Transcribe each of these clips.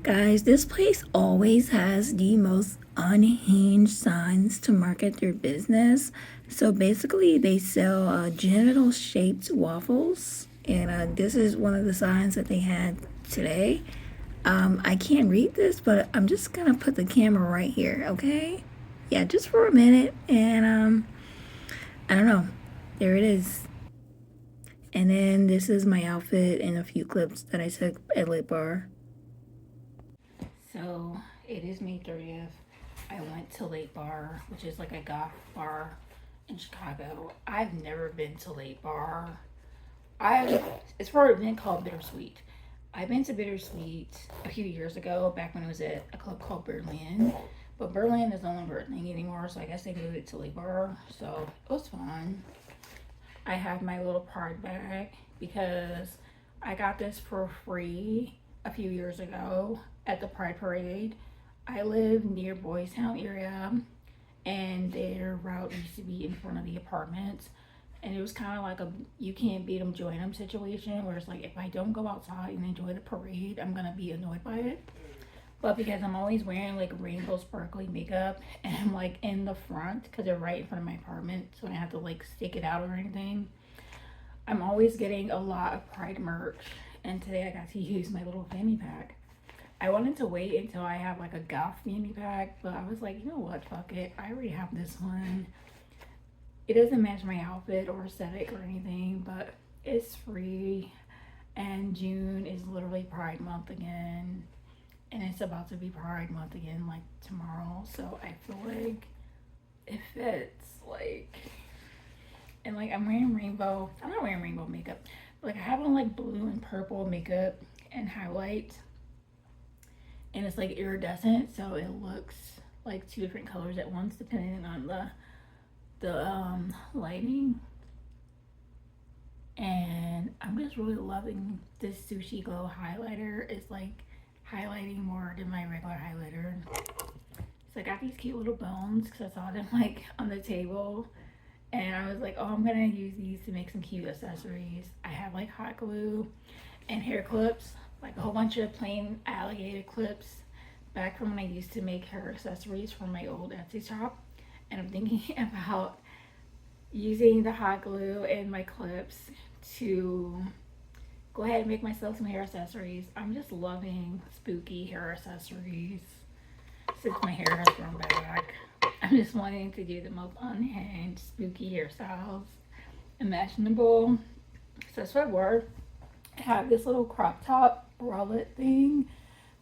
Guys, this place always has the most unhinged signs to market their business. So basically, they sell genital shaped waffles, and this is one of the signs that they had today. I can't read this, but I'm just gonna put the camera right here, okay? Yeah, just for a minute, and I don't know. There it is. And then this is my outfit and a few clips that I took at Lit Bar. So it is May 30th. I went to Late Bar, which is like a goth bar in Chicago. I've never been to Late Bar. It's for an event called Bittersweet. I've been to Bittersweet a few years ago, back when it was at a club called Berlin. But Berlin is no longer a thing anymore, so I guess they moved it to Late Bar. So it was fun. I have my little pride bag because I got this for free a few years ago at the Pride Parade. I live near Boys Town area, and their route used to be in front of the apartments. And it was kind of like a you can't beat them, join them situation, where it's like if I don't go outside and enjoy the parade, I'm gonna be annoyed by it. But because I'm always wearing like rainbow sparkly makeup and I'm like in the front because they're right in front of my apartment, so I don't have to like stick it out or anything, I'm always getting a lot of Pride merch. And today I got to use my little fanny pack. I wanted to wait until I have like a Goth fanny pack, but I was like, you know what, fuck it. I already have this one. It doesn't match my outfit or aesthetic or anything, but it's free. And June is literally Pride Month again. And it's about to be Pride Month again, like tomorrow. So I feel like it fits. Like, and like I'm wearing rainbow. I'm not wearing rainbow makeup. But like I have on like blue and purple makeup and highlight. And it's like iridescent, so it looks like two different colors at once depending on the lighting. And I'm just really loving this Sushi Glow highlighter. It's like highlighting more than my regular highlighter. So I got these cute little bones because I saw them like on the table, and I was like, oh, I'm gonna use these to make some cute accessories. I have like hot glue and hair clips, like a whole bunch of plain alligator clips back from when I used to make hair accessories for my old Etsy shop. And I'm thinking about using the hot glue and my clips to go ahead and make myself some hair accessories. I'm just loving spooky hair accessories since my hair has grown back. I'm just wanting to do the most unhinged spooky hairstyles imaginable. So that's what I wore. I have this little crop top bralette thing.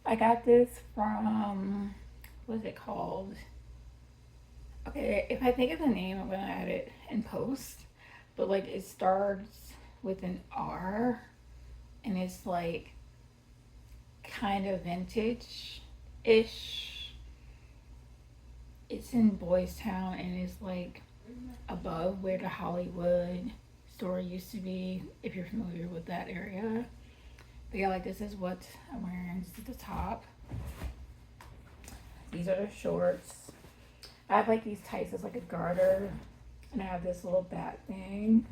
I got this from, what is it called? Okay, if I think of the name, I'm gonna add it in post. But like it starts with an R, and it's like kind of vintage-ish. It's in Boys Town, and it's like above where the Hollywood store used to be, if you're familiar with that area. But yeah, like this is what I'm wearing. This is the top. These are the shorts. I have like these tights as like a garter, and I have this little bat thing.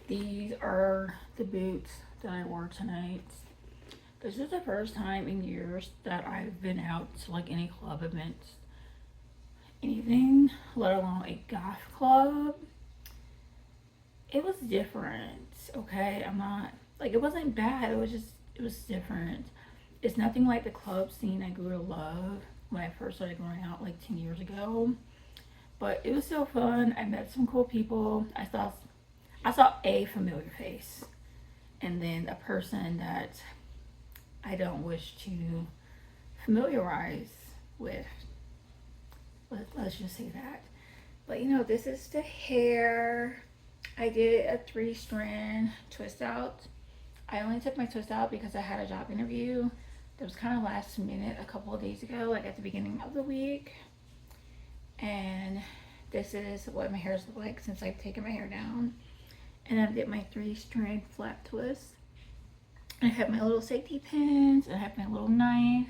These are the boots that I wore tonight. This is the first time in years that I've been out to like any club events, anything, let alone a goth club. It was different, okay? I'm not, like, it wasn't bad. It was different. It's nothing like the club scene I grew to love when I first started going out like 10 years ago. But it was still fun. I met some cool people. I saw a familiar face, and then a person that I don't wish to familiarize with. Let's just say that. But you know, this is the hair. I did a 3-strand twist out. I only took my twist out because I had a job interview that was kind of last minute a couple of days ago, like at the beginning of the week. And this is what my hair's look like since I've taken my hair down. And I did my 3-strand flat twist. I have my little safety pins, and I have my little knife.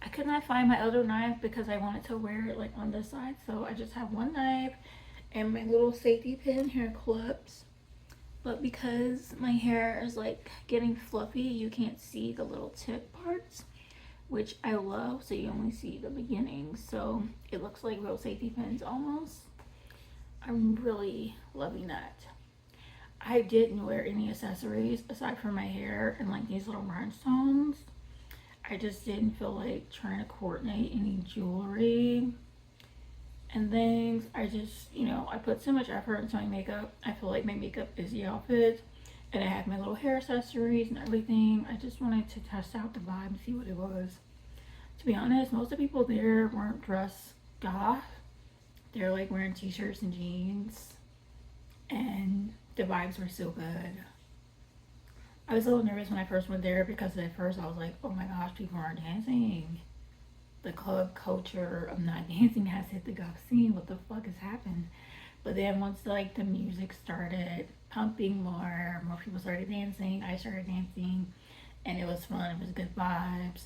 I could not find my other knife because I wanted to wear it like on this side, so I just have one knife and my little safety pin hair clips. But because my hair is like getting fluffy, you can't see the little tip parts, which I love. So you only see the beginning. So it looks like real safety pins almost. I'm really loving that. I didn't wear any accessories aside from my hair and like these little rhinestones. I just didn't feel like trying to coordinate any jewelry and things. I just, I put so much effort into my makeup. I feel like my makeup is the outfit. And I have my little hair accessories and everything. I just wanted to test out the vibe and see what it was. To be honest, most of the people there weren't dressed goth. They're like wearing t-shirts and jeans. And the vibes were so good. I was a little nervous when I first went there because at first I was like, oh my gosh, people aren't dancing. The club culture of not dancing has hit the goth scene. What the fuck has happened? But then once like the music started pumping more people started dancing, I started dancing, and it was fun. It was good vibes.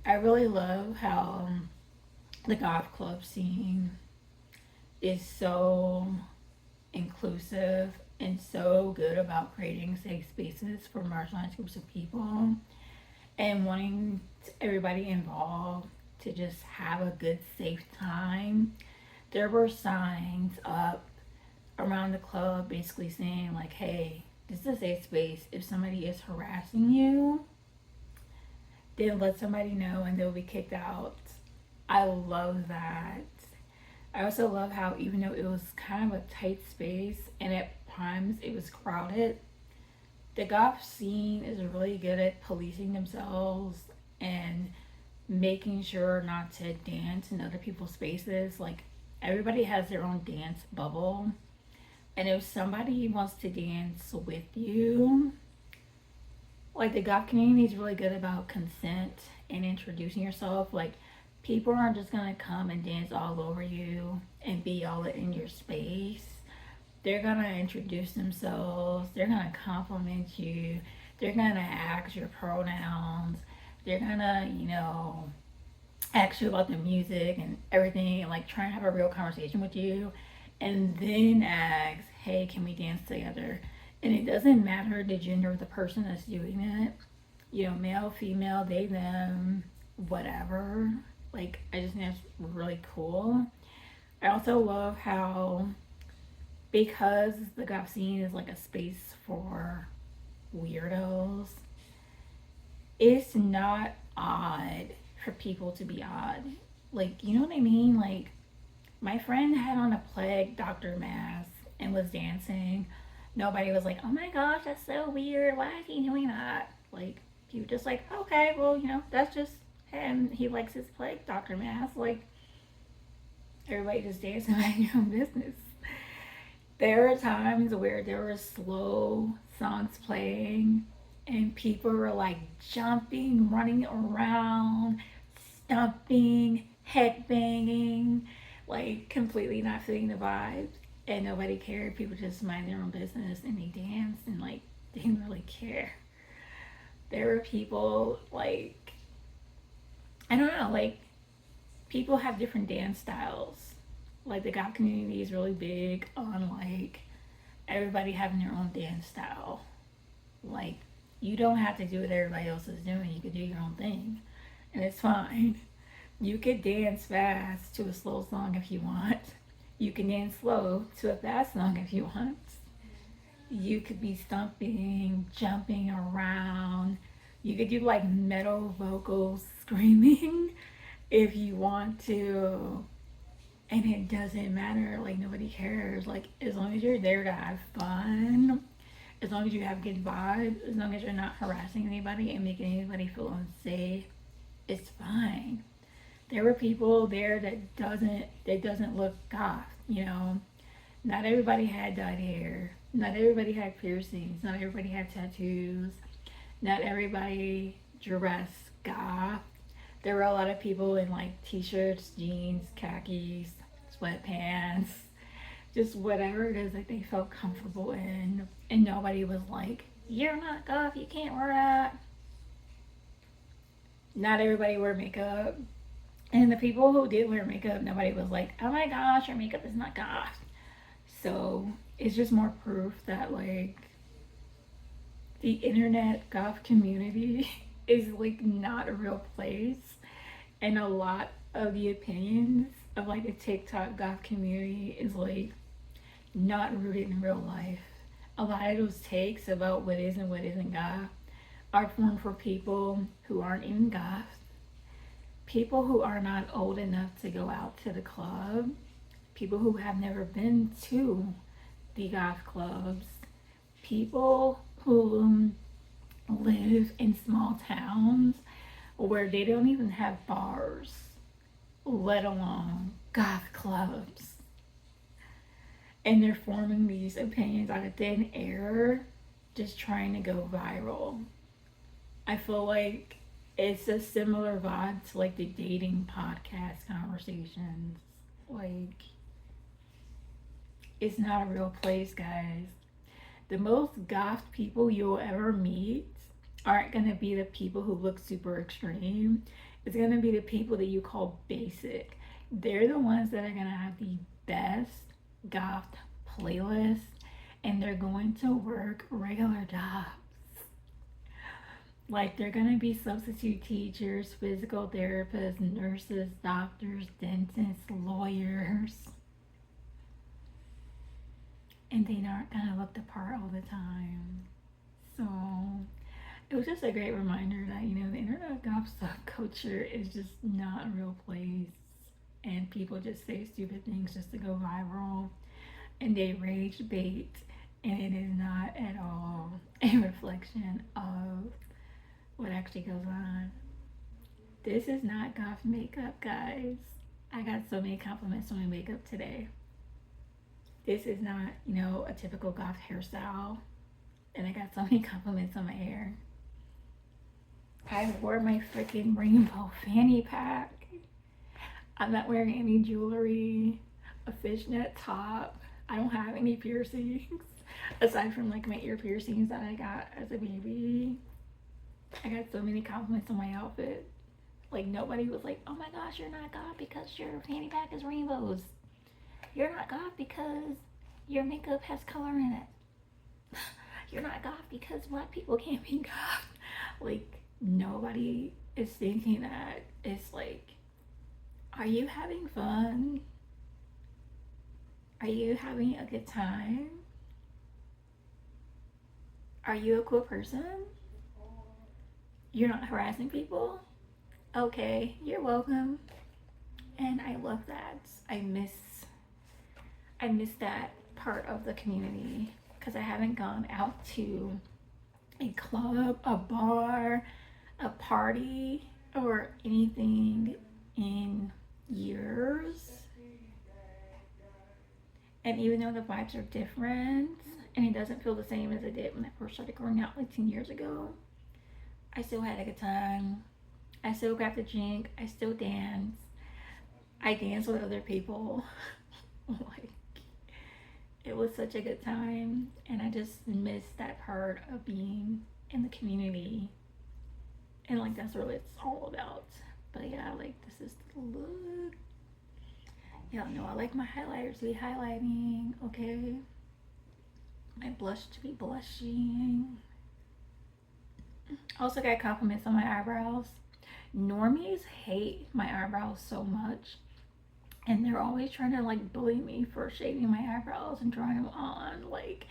I really love how the goth club scene is so inclusive and so good about creating safe spaces for marginalized groups of people and wanting everybody involved to just have a good, safe time. There were signs up around the club basically saying, like, hey, this is a safe space. If somebody is harassing you, then let somebody know and they'll be kicked out. I love that. I also love how, even though it was kind of a tight space and at times it was crowded, the goth scene is really good at policing themselves and making sure not to dance in other people's spaces. Like, everybody has their own dance bubble. And if somebody wants to dance with you, like, the goth community is really good about consent and introducing yourself. Like, people aren't just gonna come and dance all over you and be all in your space. They're gonna introduce themselves. They're gonna compliment you. They're gonna ask your pronouns. They're gonna, ask you about the music and everything and like try and have a real conversation with you. And then ask, hey, can we dance together? And it doesn't matter the gender of the person that's doing it. Male, female, they, them, whatever. Like, I just think that's really cool. I also love how, because the goth scene is like a space for weirdos, it's not odd for people to be odd. Like, you know what I mean? Like, my friend had on a plague doctor mask and was dancing. Nobody was like, oh my gosh, that's so weird. Why is he doing that? Like, you were just like, okay, well, that's just him. He likes his plague doctor mask. Like, everybody just dancing about your own business. There are times where there were slow songs playing and people were like jumping, running around, stomping, headbanging, like completely not fitting the vibes. And nobody cared. People just mind their own business and they danced and like they didn't really care. There were people like, I don't know, like, people have different dance styles. Like, the goth community is really big on like everybody having their own dance style. Like, you don't have to do what everybody else is doing. You can do your own thing, and it's fine. You could dance fast to a slow song if you want. You can dance slow to a fast song if you want. You could be stomping, jumping around. You could do like metal vocals, screaming if you want to. And it doesn't matter. Like, nobody cares. Like, as long as you're there to have fun, as long as you have good vibes, as long as you're not harassing anybody and making anybody feel unsafe, it's fine. There were people there that doesn't look goth. Not everybody had dyed hair. Not everybody had piercings. Not everybody had tattoos. Not everybody dressed goth. There were a lot of people in like t-shirts, jeans, khakis, sweatpants, just whatever it is that they felt comfortable in. And nobody was like, you're not goth, you can't wear that. Not everybody wore makeup. And the people who did wear makeup, nobody was like, oh my gosh, your makeup is not goth. So it's just more proof that like the internet goth community is like not a real place, and a lot of the opinions of like the TikTok goth community is like not rooted in real life. A lot of those takes about what is and what isn't goth are formed for people who aren't even goth, people who are not old enough to go out to the club, people who have never been to the goth clubs, people who live in small towns where they don't even have bars, let alone goth clubs. And they're forming these opinions out of thin air, just trying to go viral. I feel like it's a similar vibe to like the dating podcast conversations. Like, it's not a real place, guys. The most goth people you'll ever meet aren't going to be the people who look super extreme. It's going to be the people that you call basic. They're the ones that are going to have the best goth playlist, and they're going to work regular jobs. Like, they're going to be substitute teachers, physical therapists, nurses, doctors, dentists, lawyers. And they aren't going to look the part all the time. So, it was just a great reminder that, you know, the internet goth subculture is just not a real place. And people just say stupid things just to go viral. And they rage bait. And it is not at all a reflection of what actually goes on. This is not goth makeup, guys. I got so many compliments on my makeup today. This is not, you know, a typical goth hairstyle. And I got so many compliments on my hair. I wore my freaking rainbow fanny pack. I'm not wearing any jewelry, a fishnet top. I don't have any piercings. Aside from like my ear piercings that I got as a baby. I got so many compliments on my outfit. Like, nobody was like, oh my gosh, you're not goth because your fanny pack is rainbows. You're not goth because your makeup has color in it. You're not goth because black people can't be goth. Like, nobody is thinking that. It's like, are you having fun? Are you having a good time? Are you a cool person? You're not harassing people? Okay, you're welcome. And I love that. I miss that part of the community because I haven't gone out to a club, a bar, a party, or anything in years. And even though the vibes are different and it doesn't feel the same as it did when I first started going out like 10 years ago, I still had a good time. I still got to drink. I still dance. I dance with other people. Like, it was such a good time. And I just miss that part of being in the community. And like, that's what it's all about. But yeah, like, this is the look. Y'all know I like my highlighters to be highlighting, okay? My blush to be blushing. Also got compliments on my eyebrows. Normies hate my eyebrows so much. And they're always trying to like bully me for shaving my eyebrows and drawing them on. Like,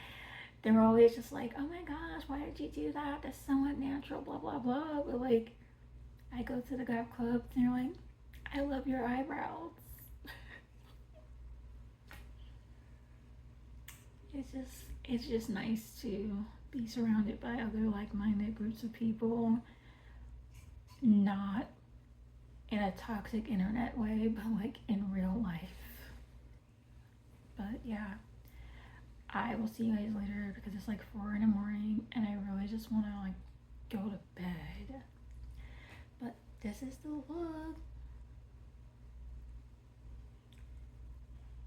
they're always just like, oh my gosh, why did you do that? That's so unnatural, blah, blah, blah. But like, I go to the goth clubs and they're like, I love your eyebrows. It's just nice to be surrounded by other like-minded groups of people, not in a toxic internet way, but like in real life. But yeah, I will see you guys later because it's like 4 in the morning and I really just want to like go to bed. But this is the look.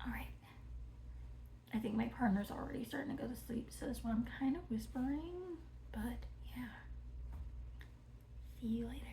All right. I think my partner's already starting to go to sleep, so that's why I'm kind of whispering. But yeah. See you later.